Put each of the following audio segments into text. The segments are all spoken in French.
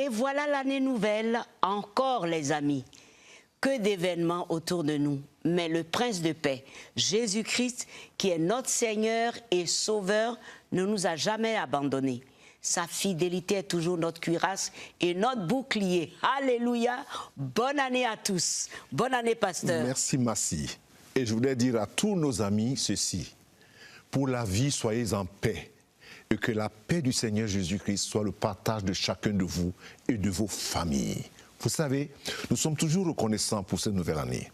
Et voilà l'année nouvelle, encore les amis. Que d'événements autour de nous. Mais le Prince de paix, Jésus-Christ, qui est notre Seigneur et Sauveur, ne nous a jamais abandonnés. Sa fidélité est toujours notre cuirasse et notre bouclier. Alléluia. Bonne année à tous. Bonne année, pasteur. Merci, Massi. Et je voudrais dire à tous nos amis ceci. Pour la vie, soyez en paix. Et que la paix du Seigneur Jésus-Christ soit le partage de chacun de vous et de vos familles. Vous savez, nous sommes toujours reconnaissants pour cette nouvelle année.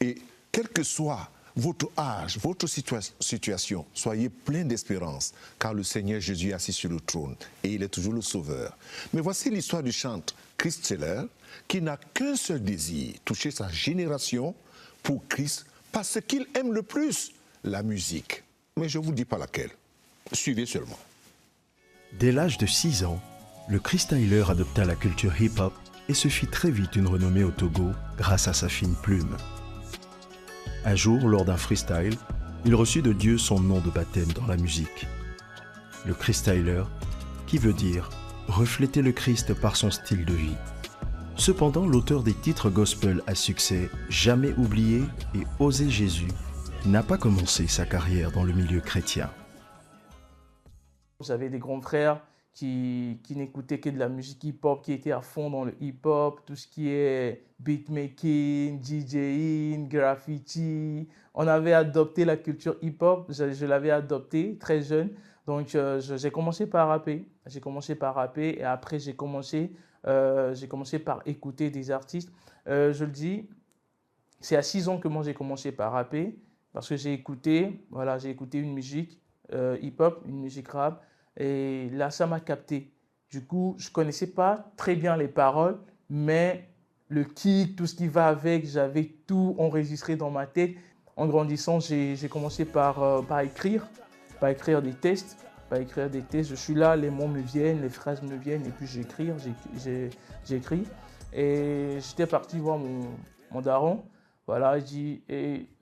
Et quel que soit votre âge, votre situation, soyez plein d'espérance, car le Seigneur Jésus est assis sur le trône et il est toujours le Sauveur. Mais voici l'histoire du chantre Christ Seller, qui n'a qu'un seul désir, toucher sa génération pour Christ, parce qu'il aime le plus la musique. Mais je ne vous dis pas laquelle. Suivez seulement. Dès l'âge de 6 ans, le Chris Tyler adopta la culture hip-hop et se fit très vite une renommée au Togo grâce à sa fine plume. Un jour, lors d'un freestyle, il reçut de Dieu son nom de baptême dans la musique. Le Chris Tyler, qui veut dire refléter le Christ par son style de vie. Cependant, l'auteur des titres gospel à succès Jamais oublié et Oser Jésus n'a pas commencé sa carrière dans le milieu chrétien. J'avais des grands frères qui n'écoutaient que de la musique hip-hop, qui étaient à fond dans le hip-hop, tout ce qui est beatmaking, DJing, graffiti. On avait adopté la culture hip-hop, je l'avais adoptée très jeune. Donc j'ai commencé par rapper. Et après j'ai commencé par écouter des artistes. Je le dis, c'est à 6 ans que moi j'ai commencé par rapper parce que j'ai écouté une musique hip-hop, une musique rap. Et là, ça m'a capté. Du coup, je ne connaissais pas très bien les paroles, mais le kick, tout ce qui va avec, j'avais tout enregistré dans ma tête. En grandissant, j'ai commencé par écrire des textes. Je suis là, les mots me viennent, les phrases me viennent, et puis j'écris. Et j'étais parti voir mon daron. Voilà, je dis,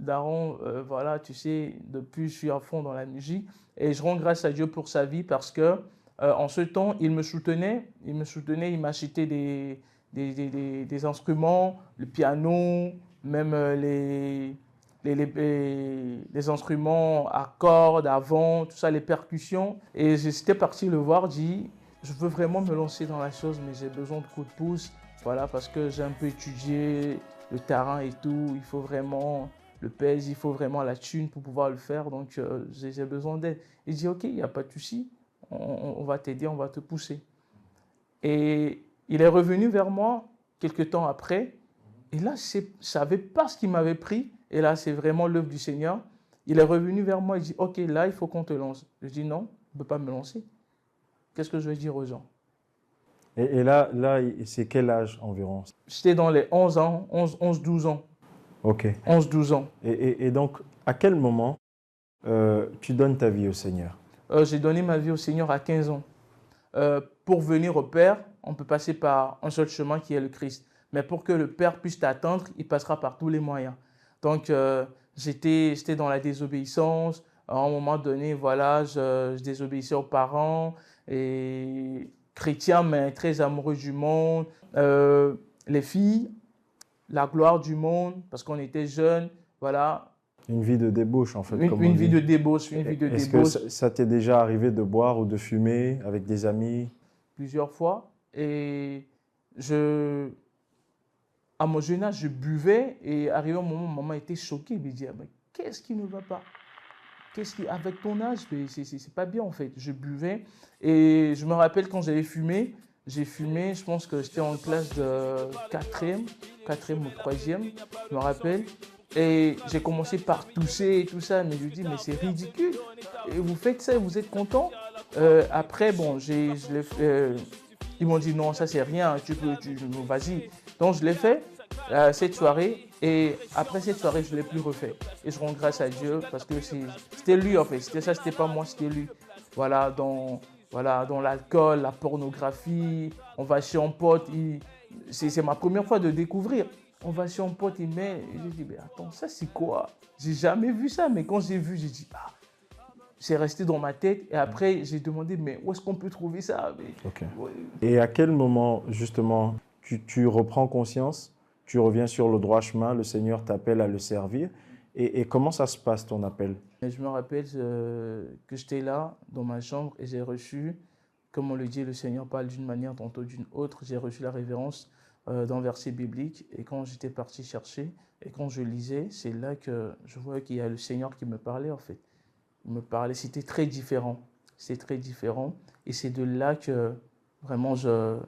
daron, voilà, tu sais, depuis, je suis à fond dans la musique. Et je rends grâce à Dieu pour sa vie parce que en ce temps, il me soutenait, il m'achetait des instruments, le piano, même les instruments à cordes, à vent, tout ça, les percussions. Et j'étais parti le voir, dit, je veux vraiment me lancer dans la chose, mais j'ai besoin de coups de pouce, voilà, parce que j'ai un peu étudié le terrain et tout, il faut vraiment le pèse, il faut vraiment la thune pour pouvoir le faire, donc j'ai besoin d'aide. Il dit, ok, il n'y a pas de souci, on va t'aider, on va te pousser. Et il est revenu vers moi quelques temps après, et là, je ne savais pas ce qui m'avait pris, et là, c'est vraiment l'œuvre du Seigneur. Il est revenu vers moi, il dit, ok, là, il faut qu'on te lance. Je dis, non, je ne peux pas me lancer. Qu'est-ce que je vais dire aux gens? Et là c'est quel âge environ? J'étais dans les 11 ans, 11-12 ans. Ok. 11-12 ans. Et donc, à quel moment tu donnes ta vie au Seigneur? J'ai donné ma vie au Seigneur à 15 ans. Pour venir au Père, on peut passer par un seul chemin qui est le Christ. Mais pour que le Père puisse t'atteindre, il passera par tous les moyens. Donc, j'étais dans la désobéissance. À un moment donné, voilà, je désobéissais aux parents. Et chrétien, mais très amoureux du monde. Les filles, la gloire du monde, parce qu'on était jeunes, voilà. Une vie de débauche, en fait. Une vie de débauche, Est-ce que ça t'est déjà arrivé de boire ou de fumer avec des amis? Plusieurs fois. Et à mon jeune âge, je buvais et arrivé un moment, maman était choquée. Elle me dit, mais qu'est-ce qui ne va pas? Avec ton âge, c'est pas bien en fait. Je buvais et je me rappelle quand j'avais fumé, j'ai fumé, je pense que j'étais en classe de 4e ou 3e, je me rappelle. Et j'ai commencé par tousser et tout ça, mais je lui dis, mais c'est ridicule. Et vous faites ça, vous êtes content? Après, bon, ils m'ont dit, non, ça c'est rien, vas-y. Donc je l'ai fait cette soirée. Et après cette soirée, je ne l'ai plus refait. Et je rends grâce à Dieu parce que c'était lui en fait. C'était pas moi, c'était lui. Voilà, dans l'alcool, la pornographie. On va chez un pote. C'est ma première fois de découvrir. On va chez un pote, il met. Et je dis, mais attends, ça c'est quoi? J'ai jamais vu ça. Mais quand j'ai vu, j'ai dit, c'est resté dans ma tête. Et après, j'ai demandé, mais où est-ce qu'on peut trouver ça? Ok. Et à quel moment, justement, tu reprends conscience, tu reviens sur le droit chemin, le Seigneur t'appelle à le servir. Et comment ça se passe, ton appel? Et je me rappelle que j'étais là, dans ma chambre, et j'ai reçu, comme on le dit, le Seigneur parle d'une manière, tantôt d'une autre. J'ai reçu la révérence d'un verset biblique. Et quand j'étais parti chercher, et quand je lisais, c'est là que je voyais qu'il y a le Seigneur qui me parlait, en fait. Il me parlait, c'était très différent. C'était très différent. Et c'est de là que, vraiment, je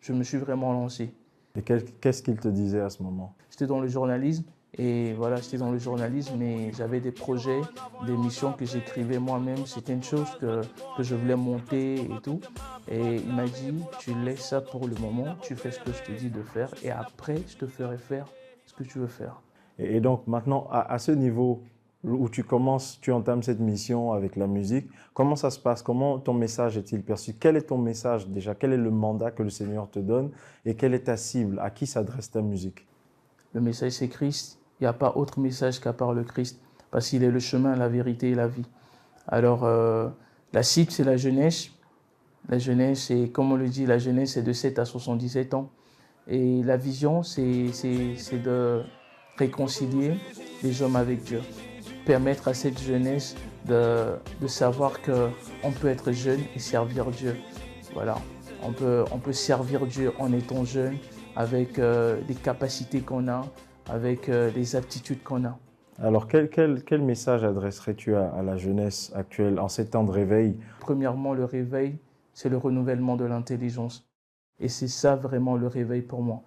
me suis vraiment lancé. Et qu'est-ce qu'il te disait à ce moment? J'étais dans le journalisme. Et voilà, j'étais dans le journalisme et j'avais des projets, des missions que j'écrivais moi-même. C'était une chose que je voulais monter et tout. Et il m'a dit, tu laisses ça pour le moment, tu fais ce que je te dis de faire et après, je te ferai faire ce que tu veux faire. Et donc maintenant, à ce niveau où tu entames cette mission avec la musique, comment ça se passe? Comment ton message est-il perçu? Quel est ton message déjà? Quel est le mandat que le Seigneur te donne? Et quelle est ta cible? À qui s'adresse ta musique? Le message, c'est Christ. Il n'y a pas autre message qu'à part le Christ, parce qu'il est le chemin, la vérité et la vie. Alors, la cible, c'est la jeunesse. La jeunesse, c'est, comme on le dit, la jeunesse, c'est de 7 à 77 ans. Et la vision, c'est de réconcilier les hommes avec Dieu. Permettre à cette jeunesse de savoir qu'on peut être jeune et servir Dieu. Voilà. On peut servir Dieu en étant jeune, avec les capacités qu'on a, avec les aptitudes qu'on a. Alors, quel message adresserais-tu à la jeunesse actuelle en ces temps de réveil? Premièrement, le réveil, c'est le renouvellement de l'intelligence. Et c'est ça vraiment le réveil pour moi.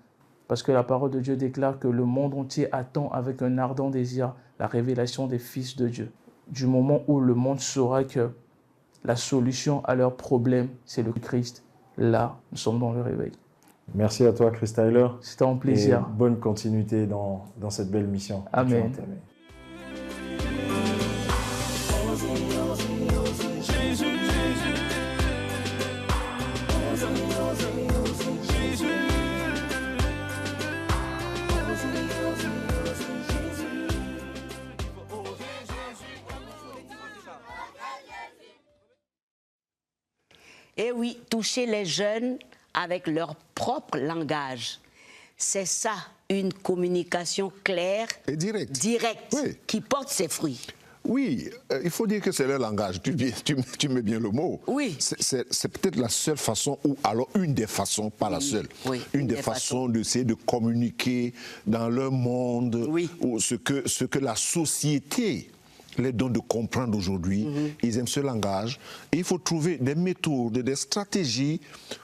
Parce que la parole de Dieu déclare que le monde entier attend avec un ardent désir la révélation des fils de Dieu. Du moment où le monde saura que la solution à leurs problèmes, c'est le Christ, là, nous sommes dans le réveil. Merci à toi, Chris Tyler. C'était un plaisir. Et bonne continuité dans cette belle mission. Amen. Et oui, toucher les jeunes avec leur propre langage. C'est ça, une communication claire Et directe. Oui. Qui porte ses fruits. Oui, il faut dire que c'est leur langage. Tu mets bien le mot. Oui. C'est peut-être la seule façon, ou alors une des façons, pas la seule, oui, une des façons d'essayer de communiquer dans leur monde, ou ce que la société les donne de comprendre aujourd'hui. Ils aiment ce langage. Et il faut trouver des méthodes, des stratégies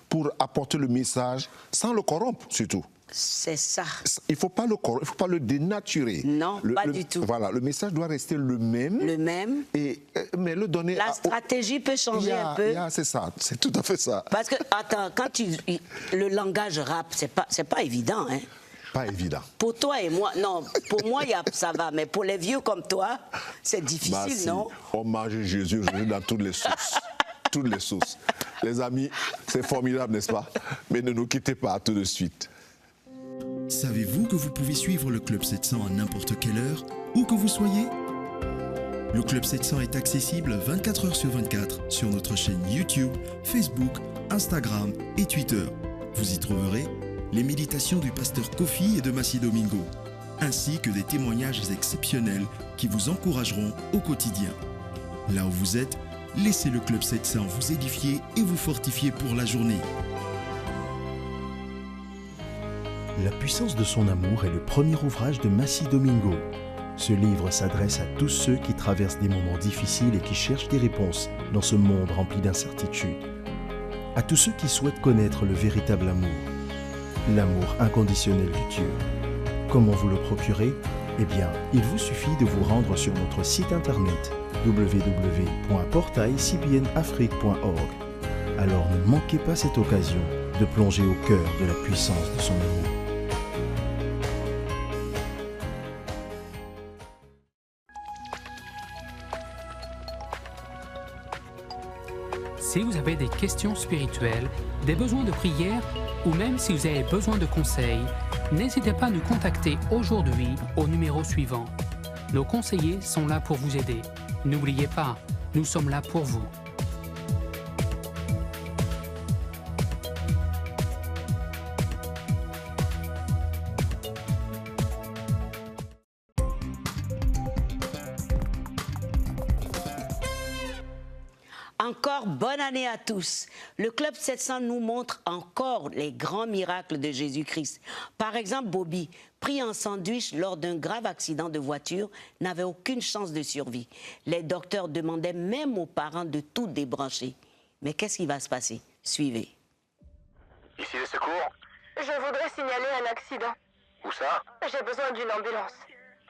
pour apporter le message sans le corrompre, surtout. C'est ça. Il ne faut pas le corrompre, il ne faut pas le dénaturer. Non, pas du tout. Voilà, le message doit rester le même. Le même. Mais le donner... La stratégie peut changer un peu. C'est ça, c'est tout à fait ça. Parce que, attends, le langage rap, c'est pas évident, hein. Pas évident. Pour toi et moi, non, pour moi, ça va, mais pour les vieux comme toi, c'est difficile, non? On mange Jésus aujourd'hui dans toutes les sauces. Toutes les sauces. Les amis, c'est formidable, n'est-ce pas? Mais ne nous quittez pas tout de suite. Savez-vous que vous pouvez suivre le Club 700 à n'importe quelle heure, où que vous soyez? Le Club 700 est accessible 24 heures sur 24 sur notre chaîne YouTube, Facebook, Instagram et Twitter. Vous y trouverez les méditations du pasteur Kofi et de Massi Domingo, ainsi que des témoignages exceptionnels qui vous encourageront au quotidien. Là où vous êtes, laissez le Club 700 vous édifier et vous fortifier pour la journée. La puissance de son amour est le premier ouvrage de Massi Domingo. Ce livre s'adresse à tous ceux qui traversent des moments difficiles et qui cherchent des réponses dans ce monde rempli d'incertitudes. À tous ceux qui souhaitent connaître le véritable amour, l'amour inconditionnel de Dieu. Comment vous le procurer? Eh bien, il vous suffit de vous rendre sur notre site internet www.portailcbnafrique.org. Alors ne manquez pas cette occasion de plonger au cœur de la puissance de son amour. Si vous avez des questions spirituelles, des besoins de prière ou même si vous avez besoin de conseils, n'hésitez pas à nous contacter aujourd'hui au numéro suivant. Nos conseillers sont là pour vous aider. N'oubliez pas, Nous sommes là pour vous. Encore bonne année à tous. Le Club 700 nous montre encore les grands miracles de Jésus-Christ. Par exemple, Bobby, pris en sandwich lors d'un grave accident de voiture, n'avait aucune chance de survie. Les docteurs demandaient même aux parents de tout débrancher. Mais qu'est-ce qui va se passer? Suivez. Ici les secours? Je voudrais signaler un accident. Où ça? J'ai besoin d'une ambulance.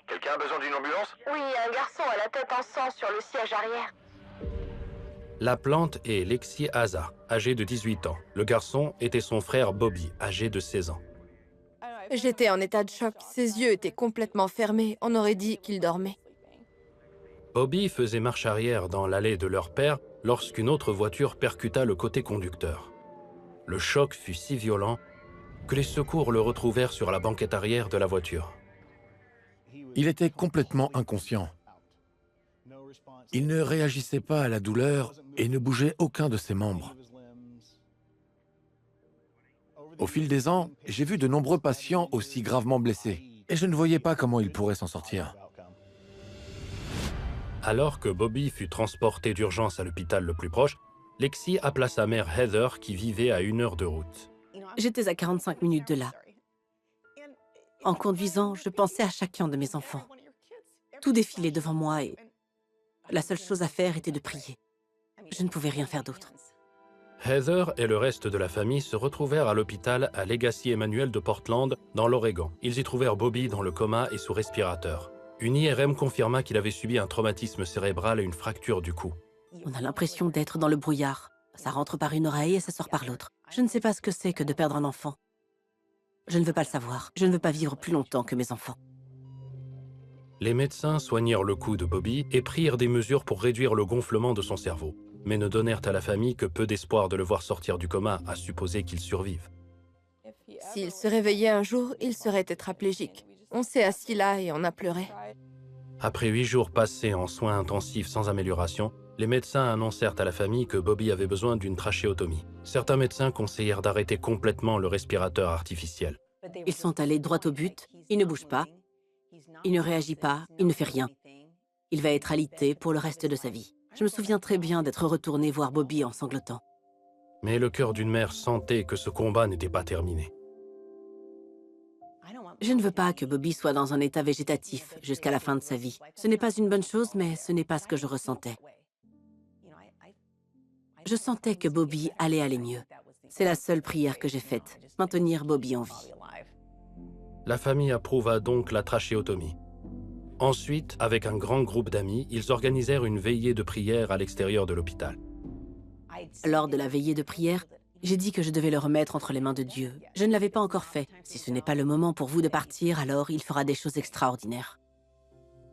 Quelqu'un a besoin d'une ambulance? Oui, un garçon à la tête en sang sur le siège arrière. La plante est Lexi Haza, âgée de 18 ans. Le garçon était son frère Bobby, âgé de 16 ans. J'étais en état de choc. Ses yeux étaient complètement fermés. On aurait dit qu'il dormait. Bobby faisait marche arrière dans l'allée de leur père lorsqu'une autre voiture percuta le côté conducteur. Le choc fut si violent que les secours le retrouvèrent sur la banquette arrière de la voiture. Il était complètement inconscient. Il ne réagissait pas à la douleur et ne bougeait aucun de ses membres. Au fil des ans, j'ai vu de nombreux patients aussi gravement blessés et je ne voyais pas comment ils pourraient s'en sortir. Alors que Bobby fut transporté d'urgence à l'hôpital le plus proche, Lexi appela sa mère Heather qui vivait à 1 heure de route. J'étais à 45 minutes de là. En conduisant, je pensais à chacun de mes enfants. Tout défilait devant moi et la seule chose à faire était de prier. Je ne pouvais rien faire d'autre. Heather et le reste de la famille se retrouvèrent à l'hôpital à Legacy Emmanuel de Portland, dans l'Oregon. Ils y trouvèrent Bobby dans le coma et sous respirateur. Une IRM confirma qu'il avait subi un traumatisme cérébral et une fracture du cou. On a l'impression d'être dans le brouillard. Ça rentre par une oreille et ça sort par l'autre. Je ne sais pas ce que c'est que de perdre un enfant. Je ne veux pas le savoir. Je ne veux pas vivre plus longtemps que mes enfants. Les médecins soignèrent le cou de Bobby et prirent des mesures pour réduire le gonflement de son cerveau, mais ne donnèrent à la famille que peu d'espoir de le voir sortir du coma, à supposer qu'il survive. S'il se réveillait un jour, il serait tétraplégique. On s'est assis là et on a pleuré. Après 8 jours passés en soins intensifs sans amélioration, les médecins annoncèrent à la famille que Bobby avait besoin d'une trachéotomie. Certains médecins conseillèrent d'arrêter complètement le respirateur artificiel. Ils sont allés droit au but. Il ne bouge pas. Il ne réagit pas. Il ne fait rien. Il va être alité pour le reste de sa vie. Je me souviens très bien d'être retournée voir Bobby en sanglotant. Mais le cœur d'une mère sentait que ce combat n'était pas terminé. Je ne veux pas que Bobby soit dans un état végétatif jusqu'à la fin de sa vie. Ce n'est pas une bonne chose, mais ce n'est pas ce que je ressentais. Je sentais que Bobby allait aller mieux. C'est la seule prière que j'ai faite, maintenir Bobby en vie. La famille approuva donc la trachéotomie. Ensuite, avec un grand groupe d'amis, ils organisèrent une veillée de prière à l'extérieur de l'hôpital. Lors de la veillée de prière, j'ai dit que je devais le remettre entre les mains de Dieu. Je ne l'avais pas encore fait. Si ce n'est pas le moment pour vous de partir, alors il fera des choses extraordinaires.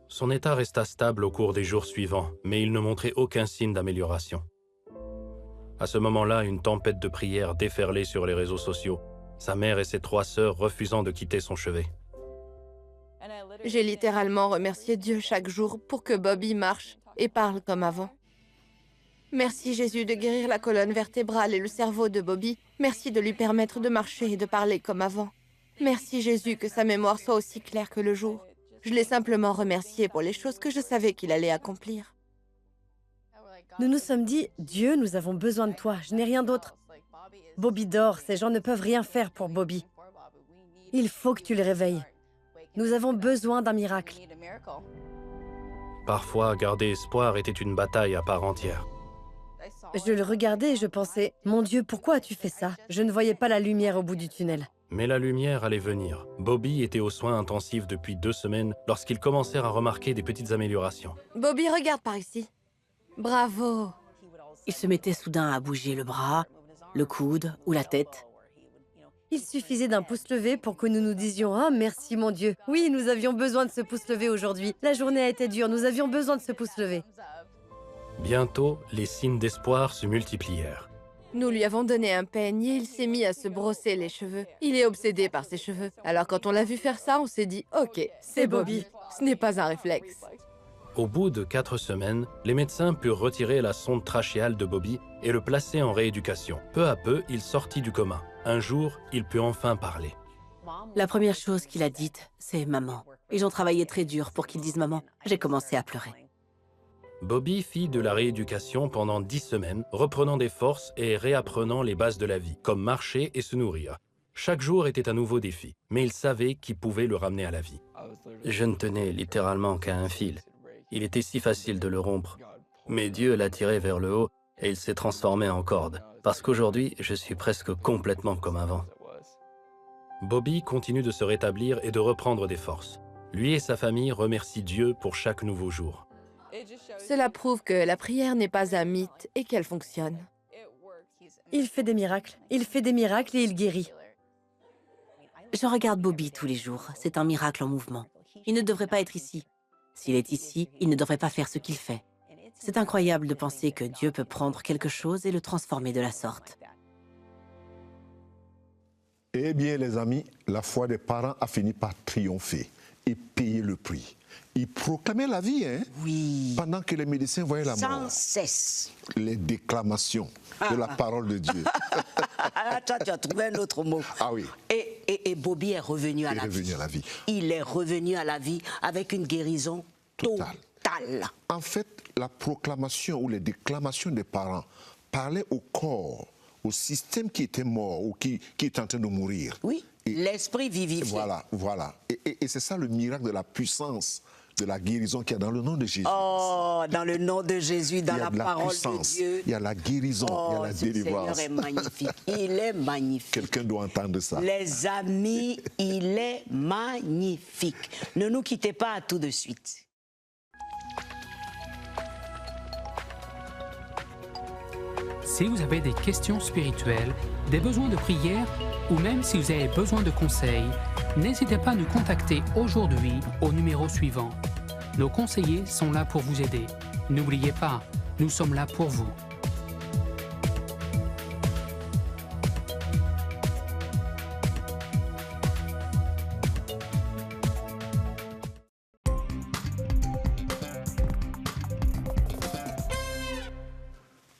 Son état resta stable au cours des jours suivants, mais il ne montrait aucun signe d'amélioration. À ce moment-là, une tempête de prières déferlait sur les réseaux sociaux, sa mère et ses 3 sœurs refusant de quitter son chevet. J'ai littéralement remercié Dieu chaque jour pour que Bobby marche et parle comme avant. Merci Jésus de guérir la colonne vertébrale et le cerveau de Bobby. Merci de lui permettre de marcher et de parler comme avant. Merci Jésus que sa mémoire soit aussi claire que le jour. Je l'ai simplement remercié pour les choses que je savais qu'il allait accomplir. Nous nous sommes dit, Dieu, nous avons besoin de toi, je n'ai rien d'autre. Bobby dort, ces gens ne peuvent rien faire pour Bobby. Il faut que tu le réveilles. Nous avons besoin d'un miracle. Parfois, garder espoir était une bataille à part entière. Je le regardais et je pensais, mon Dieu, pourquoi as-tu fait ça? Je ne voyais pas la lumière au bout du tunnel. Mais la lumière allait venir. Bobby était aux soins intensifs depuis 2 semaines lorsqu'ils commencèrent à remarquer des petites améliorations. Bobby, regarde par ici. Bravo. Il se mettait soudain à bouger le bras, le coude ou la tête. Il suffisait d'un pouce levé pour que nous nous disions « Ah, merci mon Dieu !» Oui, nous avions besoin de ce pouce levé aujourd'hui. La journée a été dure, nous avions besoin de ce pouce levé. Bientôt, les signes d'espoir se multiplièrent. Nous lui avons donné un peigne et il s'est mis à se brosser les cheveux. Il est obsédé par ses cheveux. Alors quand on l'a vu faire ça, on s'est dit « Ok, c'est Bobby. Ce n'est pas un réflexe. » Au bout de 4 semaines, les médecins purent retirer la sonde trachéale de Bobby et le placer en rééducation. Peu à peu, il sortit du coma. Un jour, il put enfin parler. La première chose qu'il a dite, c'est « maman ». Ils ont travaillé très dur pour qu'ils disent « maman ». J'ai commencé à pleurer. Bobby fit de la rééducation pendant 10 semaines, reprenant des forces et réapprenant les bases de la vie, comme marcher et se nourrir. Chaque jour était un nouveau défi, mais il savait qui pouvait le ramener à la vie. Je ne tenais littéralement qu'à un fil. Il était si facile de le rompre. Mais Dieu l'a tiré vers le haut et il s'est transformé en corde. Parce qu'aujourd'hui, je suis presque complètement comme avant. Bobby continue de se rétablir et de reprendre des forces. Lui et sa famille remercient Dieu pour chaque nouveau jour. Cela prouve que la prière n'est pas un mythe et qu'elle fonctionne. Il fait des miracles. Il fait des miracles et il guérit. Je regarde Bobby tous les jours. C'est un miracle en mouvement. Il ne devrait pas être ici. S'il est ici, il ne devrait pas faire ce qu'il fait. C'est incroyable de penser que Dieu peut prendre quelque chose et le transformer de la sorte. Eh bien, les amis, la foi des parents a fini par triompher et payer le prix. Ils proclamaient la vie, hein? Oui. Pendant que les médecins voyaient la mort. Sans cesse. Les déclamations de la parole de Dieu. Ah, toi, tu as trouvé un autre mot. Ah oui. Et Bobby est revenu à la vie. Il est revenu à la vie avec une guérison totale. En fait, la proclamation ou les déclamations des parents parlaient au corps, au système qui était mort ou qui était en train de mourir. Oui, l'esprit vivifié. Voilà. Et c'est ça le miracle de la puissance de la guérison qu'il y a dans le nom de Jésus. Oh, dans le nom de Jésus, dans la parole de Dieu. Il y a la guérison, il y a la délivrance. Le Seigneur est magnifique. Il est magnifique. Quelqu'un doit entendre ça. Les amis, il est magnifique. Ne nous quittez pas à tout de suite. Si vous avez des questions spirituelles, des besoins de prière ou même si vous avez besoin de conseils, n'hésitez pas à nous contacter aujourd'hui au numéro suivant. Nos conseillers sont là pour vous aider. N'oubliez pas, nous sommes là pour vous.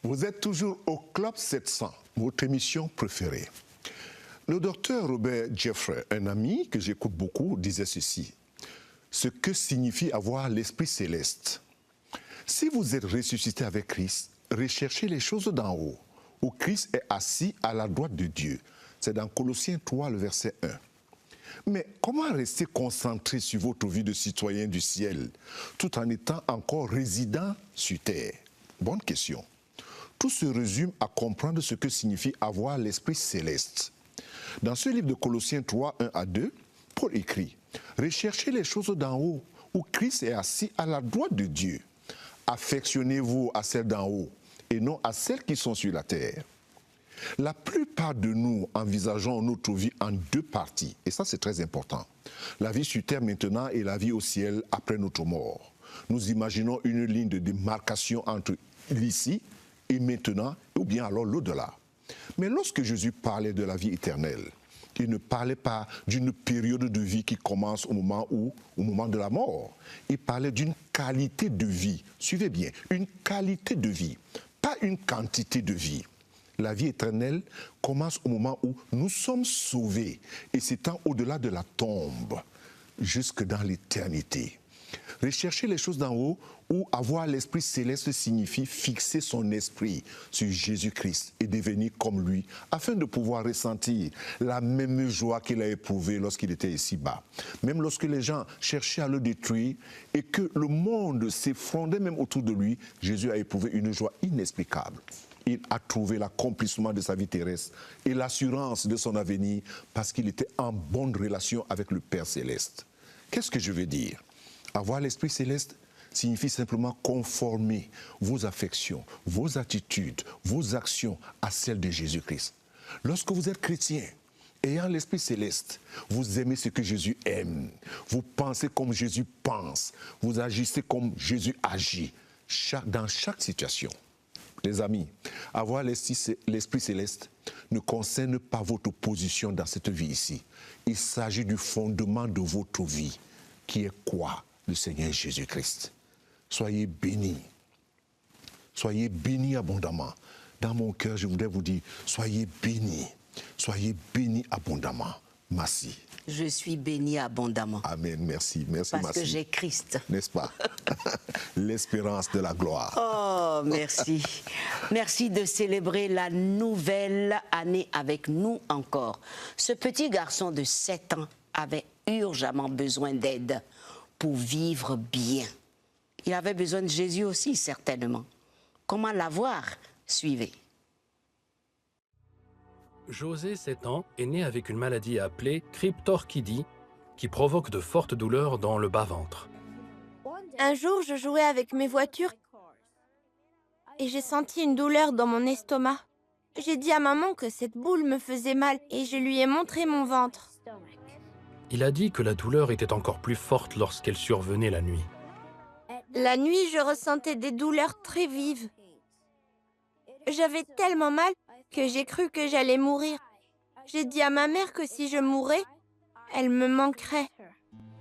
Vous êtes toujours au Club 700, votre émission préférée. Le docteur Robert Jeffrey, un ami que j'écoute beaucoup, disait ceci. Ce que signifie avoir l'Esprit céleste. Si vous êtes ressuscité avec Christ, recherchez les choses d'en haut, où Christ est assis à la droite de Dieu. C'est dans Colossiens 3, le verset 1. Mais comment rester concentré sur votre vie de citoyen du ciel, tout en étant encore résident sur terre? Bonne question. Tout se résume à comprendre ce que signifie avoir l'Esprit céleste. Dans ce livre de Colossiens 3, 1 à 2, Paul écrit « Recherchez les choses d'en haut, où Christ est assis à la droite de Dieu. Affectionnez-vous à celles d'en haut, et non à celles qui sont sur la terre. » La plupart de nous envisageons notre vie en deux parties, et ça c'est très important. La vie sur terre maintenant et la vie au ciel après notre mort. Nous imaginons une ligne de démarcation entre l'ici et maintenant, ou bien alors l'au-delà. Mais lorsque Jésus parlait de la vie éternelle, il ne parlait pas d'une période de vie qui commence au moment de la mort. Il parlait d'une qualité de vie. Suivez bien, une qualité de vie, pas une quantité de vie. La vie éternelle commence au moment où nous sommes sauvés et s'étend au-delà de la tombe, jusque dans l'éternité. Rechercher les choses d'en haut ou avoir l'Esprit céleste signifie fixer son esprit sur Jésus-Christ et devenir comme lui, afin de pouvoir ressentir la même joie qu'il a éprouvée lorsqu'il était ici-bas. Même lorsque les gens cherchaient à le détruire et que le monde s'effondrait même autour de lui, Jésus a éprouvé une joie inexplicable. Il a trouvé l'accomplissement de sa vie terrestre et l'assurance de son avenir parce qu'il était en bonne relation avec le Père céleste. Qu'est-ce que je veux dire? Avoir l'Esprit céleste signifie simplement conformer vos affections, vos attitudes, vos actions à celles de Jésus-Christ. Lorsque vous êtes chrétien, ayant l'Esprit céleste, vous aimez ce que Jésus aime, vous pensez comme Jésus pense, vous agissez comme Jésus agit, dans chaque situation. Les amis, avoir l'Esprit céleste ne concerne pas votre position dans cette vie ici. Il s'agit du fondement de votre vie, qui est quoi? Le Seigneur Jésus-Christ. soyez bénis. Soyez bénis abondamment. Dans mon cœur, je voudrais vous dire, soyez bénis. Soyez bénis abondamment. Merci. Je suis béni abondamment. Amen, merci. Merci, parce merci. Que j'ai Christ. N'est-ce pas? L'espérance de la gloire. Oh, merci. Merci de célébrer la nouvelle année avec nous encore. Ce petit garçon de 7 ans avait urgemment besoin d'aide pour vivre bien. Il avait besoin de Jésus aussi, certainement. Comment l'avoir? Suivez. José, 7 ans, est né avec une maladie appelée cryptorchidie qui provoque de fortes douleurs dans le bas-ventre. Un jour, je jouais avec mes voitures et j'ai senti une douleur dans mon estomac. J'ai dit à maman que cette boule me faisait mal et je lui ai montré mon ventre. Il a dit que la douleur était encore plus forte lorsqu'elle survenait la nuit. La nuit, je ressentais des douleurs très vives. J'avais tellement mal que j'ai cru que j'allais mourir. J'ai dit à ma mère que si je mourais, elle me manquerait.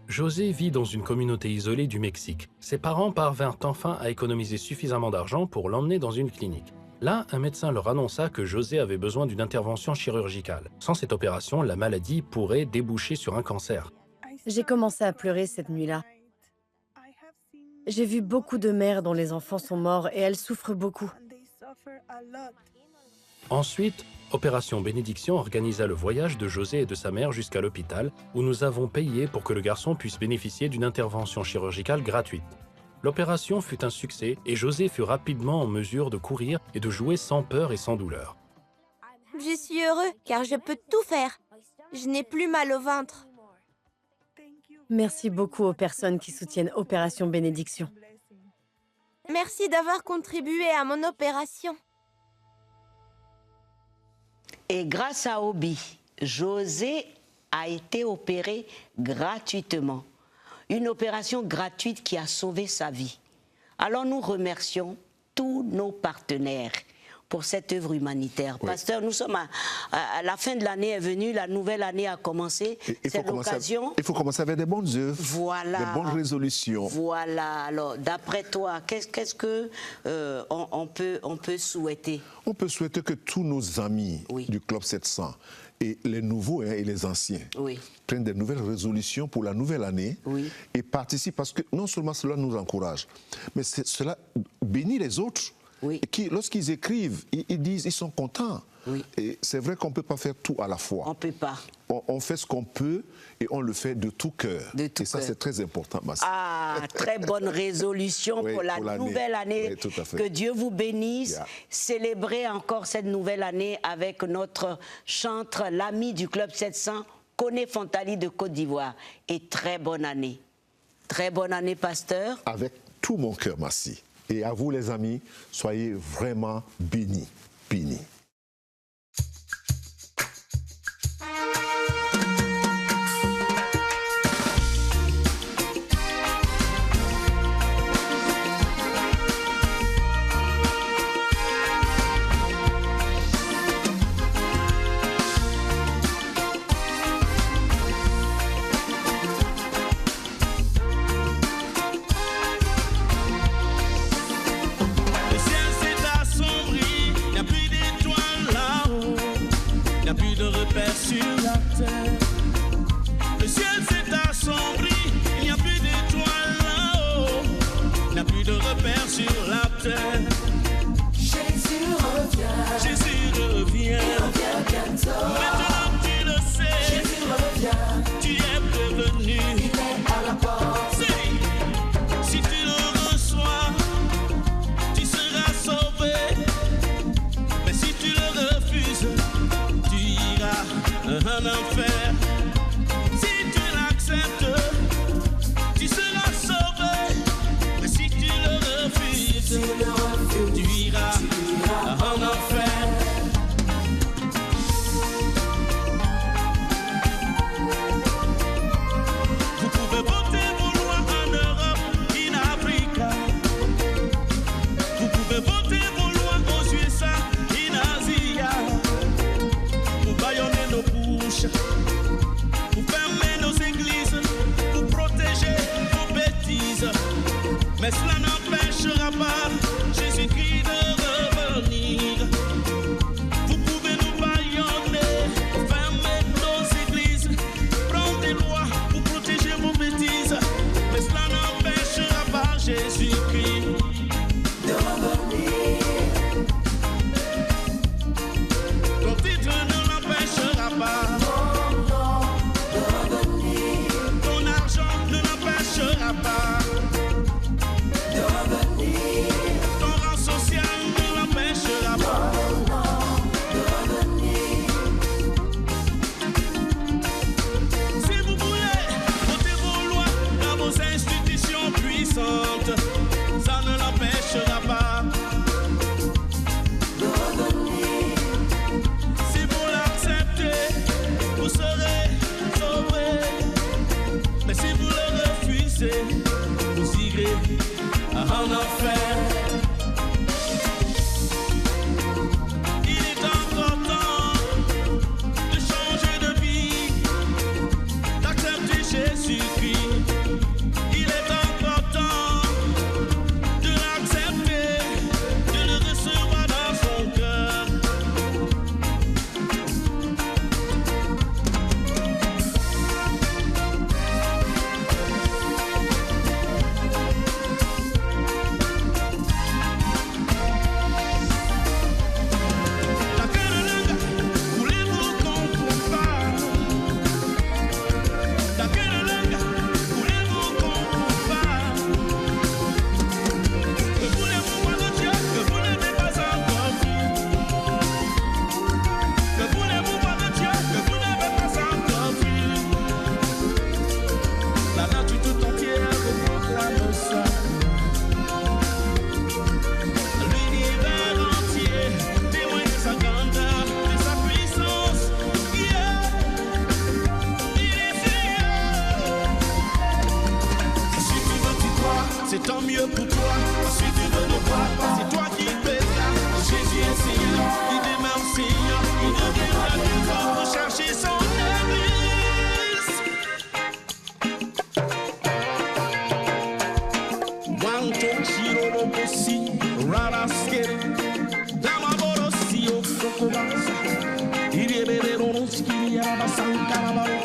José vit dans une communauté isolée du Mexique. Ses parents parvinrent enfin à économiser suffisamment d'argent pour l'emmener dans une clinique. Là, un médecin leur annonça que José avait besoin d'une intervention chirurgicale. Sans cette opération, la maladie pourrait déboucher sur un cancer. J'ai commencé à pleurer cette nuit-là. J'ai vu beaucoup de mères dont les enfants sont morts et elles souffrent beaucoup. Ensuite, Opération Bénédiction organisa le voyage de José et de sa mère jusqu'à l'hôpital où nous avons payé pour que le garçon puisse bénéficier d'une intervention chirurgicale gratuite. L'opération fut un succès et José fut rapidement en mesure de courir et de jouer sans peur et sans douleur. Je suis heureux car je peux tout faire. Je n'ai plus mal au ventre. Merci beaucoup aux personnes qui soutiennent Opération Bénédiction. Merci d'avoir contribué à mon opération. Et grâce à Obi, José a été opéré gratuitement. Une opération gratuite qui a sauvé sa vie. Alors nous remercions tous nos partenaires pour cette œuvre humanitaire. Oui. Pasteur, nous sommes à la fin de l'année est venue, la nouvelle année a commencé. C'est l'occasion. Il faut commencer avec des bonnes œuvres, voilà, des bonnes résolutions. Voilà. Alors, d'après toi, qu'est-ce que on peut souhaiter? On peut souhaiter que tous nos amis du Club 700 et les nouveaux et les anciens prennent des nouvelles résolutions pour la nouvelle année et participent parce que non seulement cela nous encourage, mais cela bénit les autres. Qui, lorsqu'ils écrivent, ils disent ils sont contents. Et c'est vrai qu'on ne peut pas faire tout à la fois. On ne peut pas. On fait ce qu'on peut et on le fait de tout cœur. Et ça, c'est très important, Massi. Ah, très bonne résolution pour la nouvelle année. Que Dieu vous bénisse. Célébrez encore cette nouvelle année avec notre chantre, l'ami du Club 700, Koné Fontali de Côte d'Ivoire. Et très bonne année. Très bonne année, pasteur. Avec tout mon cœur, Massi. Et à vous, les amis, soyez vraiment bénis. Bénis. Mais cela n'empêche pousser, vous irez en enfer. Il est encore temps de changer de vie, d'accepter Jésus-Christ. Il est encore temps de l'accepter, de le recevoir dans son cœur. C'est tant mieux pour toi, si tu veux le voir, c'est toi qui paiera. Jésus est Seigneur, il demeure Seigneur, il reviendra du corps pour chercher son église. Wanto chiro bosi, rara skere, lama borosi o kokobansa, il est bébé ronski, yarabasan karabaro.